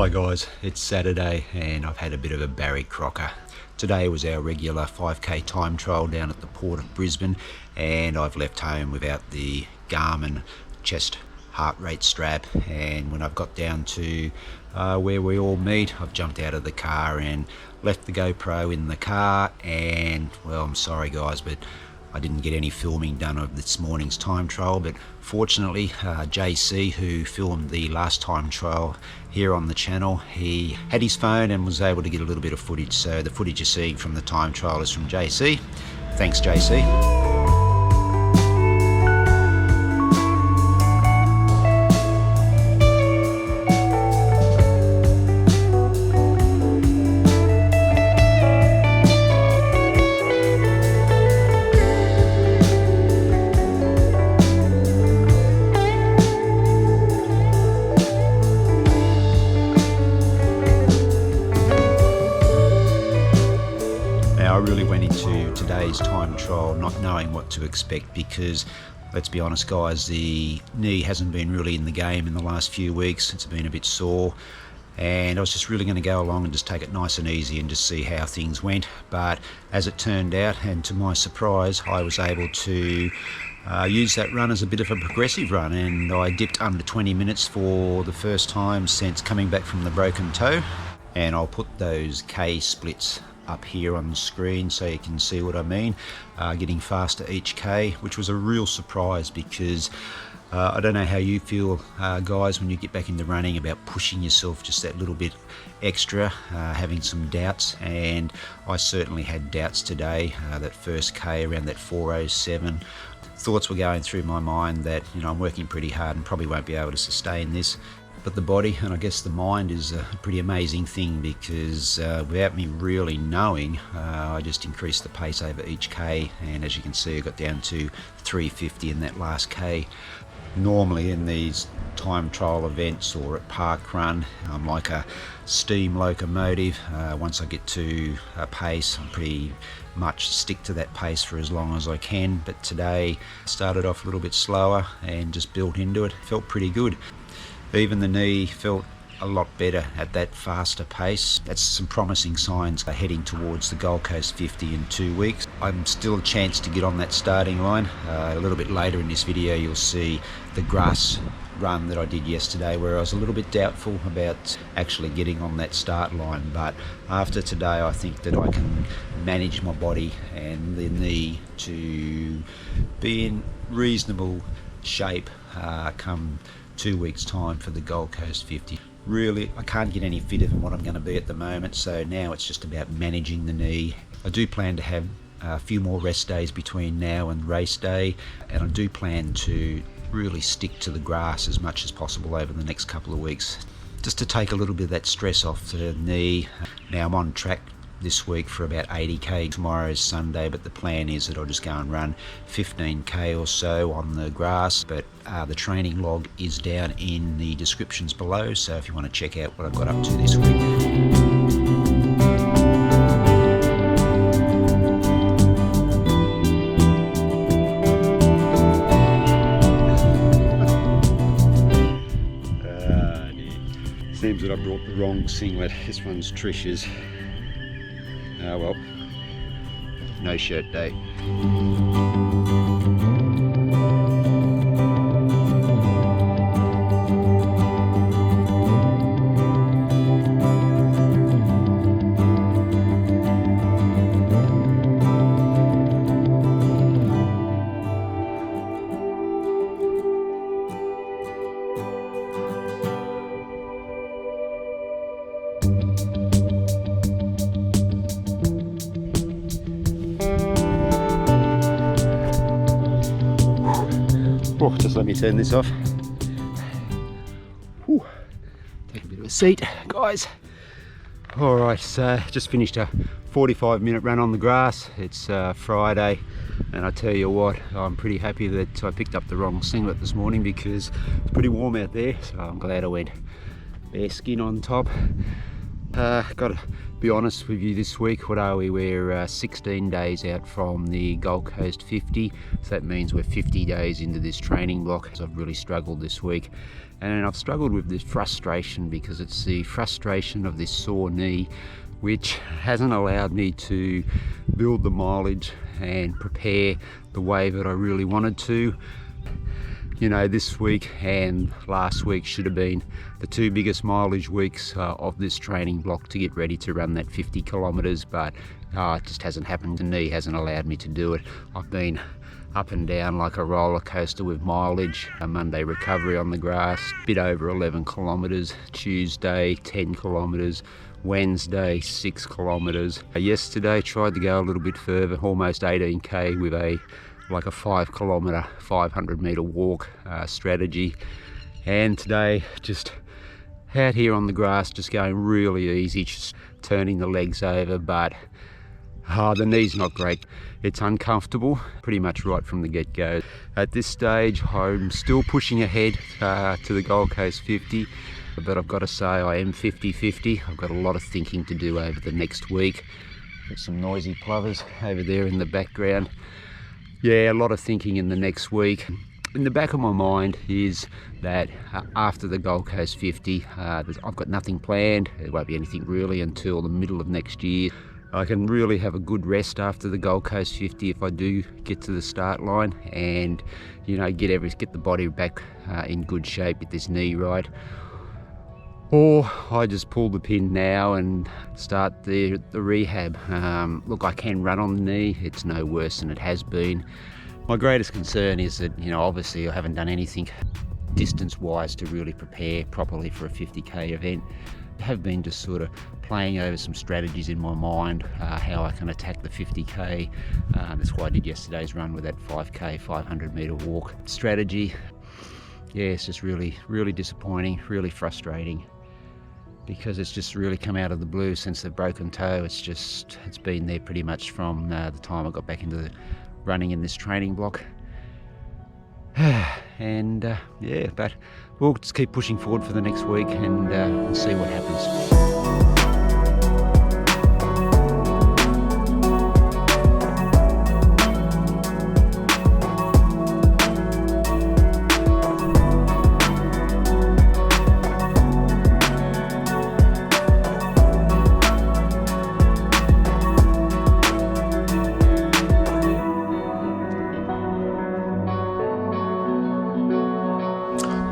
Hi guys, it's Saturday and I've had a bit of a Barry Crocker. Today was our regular 5k time trial down at the port of Brisbane, and I've left home without the Garmin chest heart rate strap, and when I've got down to where we all meet, I've jumped out of the car and left the GoPro in the car, and well, I'm sorry guys, but I didn't get any filming done of this morning's time trial. But fortunately, JC, who filmed the last time trial here on the channel, he had his phone and was able to get a little bit of footage. So the footage you're seeing from the time trial is from JC. Thanks, JC. I really went into today's time trial not knowing what to expect, because let's be honest guys, the knee hasn't been really in the game in the last few weeks. It's been a bit sore, and I was just really going to go along and just take it nice and easy and just see how things went. But as it turned out, and to my surprise, I was able to use that run as a bit of a progressive run, and I dipped under 20 minutes for the first time since coming back from the broken toe. And I'll put those K splits up here on the screen so you can see what I mean. Getting faster each K, which was a real surprise, because I don't know how you feel guys when you get back into running about pushing yourself just that little bit extra, having some doubts, and I certainly had doubts today. That first K around that 4:07, thoughts were going through my mind that, you know, I'm working pretty hard and probably won't be able to sustain this. But the body, and I guess the mind, is a pretty amazing thing, because without me really knowing, I just increased the pace over each K, and as you can see, I got down to 3:50 in that last K. Normally in these time trial events or at park run, I'm like a steam locomotive. Once I get to a pace, I pretty much stick to that pace for as long as I can. But today I started off a little bit slower and just built into it. Felt pretty good. Even the knee felt a lot better at that faster pace. That's some promising signs heading towards the Gold Coast 50 in 2 weeks. I'm still a chance to get on that starting line. A little bit later in this video you'll see the grass run that I did yesterday, where I was a little bit doubtful about actually getting on that start line. But after today, I think that I can manage my body and the knee to be in reasonable shape come 2 weeks time for the Gold Coast 50. Really, I can't get any fitter than what I'm going to be at the moment, so now it's just about managing the knee. I do plan to have a few more rest days between now and race day, and I do plan to really stick to the grass as much as possible over the next couple of weeks, just to take a little bit of that stress off the knee. Now I'm on track this week for about 80k. Tomorrow is Sunday, but the plan is that I'll just go and run 15k or so on the grass. But the training log is down in the descriptions below, so if you want to check out what I've got up to this week. Seems that I brought the wrong singlet. This one's Trish's. Oh well, no shirt day. Oh, just let me turn this off. Whew. Take a bit of a seat, guys. Alright, so just finished a 45-minute run on the grass. It's Friday, and I tell you what, I'm pretty happy that I picked up the wrong singlet this morning, because it's pretty warm out there, so I'm glad I went bare skin on top. Got to be honest with you this week. What are we? We're 16 days out from the Gold Coast 50, so that means we're 50 days into this training block. So I've really struggled this week, and I've struggled with this frustration because it's the frustration of this sore knee which hasn't allowed me to build the mileage and prepare the way that I really wanted to. You know, this week and last week should have been the two biggest mileage weeks of this training block to get ready to run that 50 kilometers, but it just hasn't happened. The knee hasn't allowed me to do it. I've been up and down like a roller coaster with mileage. A Monday recovery on the grass, bit over 11 kilometers. Tuesday 10 kilometers. Wednesday 6 kilometers. Yesterday tried to go a little bit further, almost 18k with a 5 kilometer 500 meter walk strategy, and today just out here on the grass, just going really easy, just turning the legs over, but the knee's not great. It's uncomfortable pretty much right from the get-go. At this stage I'm still pushing ahead to the Gold Coast 50, but I've got to say I am 50-50. I've got a lot of thinking to do over the next week. There's some noisy plovers over there in the background. Yeah, a lot of thinking in the next week. In the back of my mind is that after the Gold Coast 50, I've got nothing planned. There won't be anything really until the middle of next year. I can really have a good rest after the Gold Coast 50 if I do get to the start line, and get the body back in good shape, get this knee right. Or I just pull the pin now and start the rehab. Look, I can run on the knee. It's no worse than it has been. My greatest concern is that, obviously I haven't done anything distance-wise to really prepare properly for a 50k event. I have been just sort of playing over some strategies in my mind, how I can attack the 50k. That's why I did yesterday's run with that 5k 500 meter walk strategy. Yeah, it's just really, really disappointing, really frustrating, because it's just really come out of the blue since the broken toe. It's been there pretty much from the time I got back into the running in this training block. And but we'll just keep pushing forward for the next week and see what happens.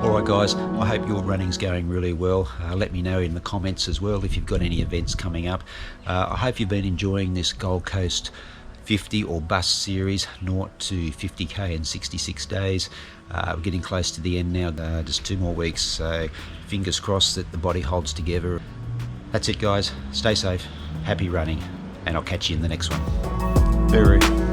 Alright guys, I hope your running's going really well. Let me know in the comments as well if you've got any events coming up. I hope you've been enjoying this Gold Coast 50 or bus series, 0 to 50k in 66 days. We're getting close to the end now, just 2 more weeks, so fingers crossed that the body holds together. That's it guys, stay safe, happy running, and I'll catch you in the next one. Hooroo.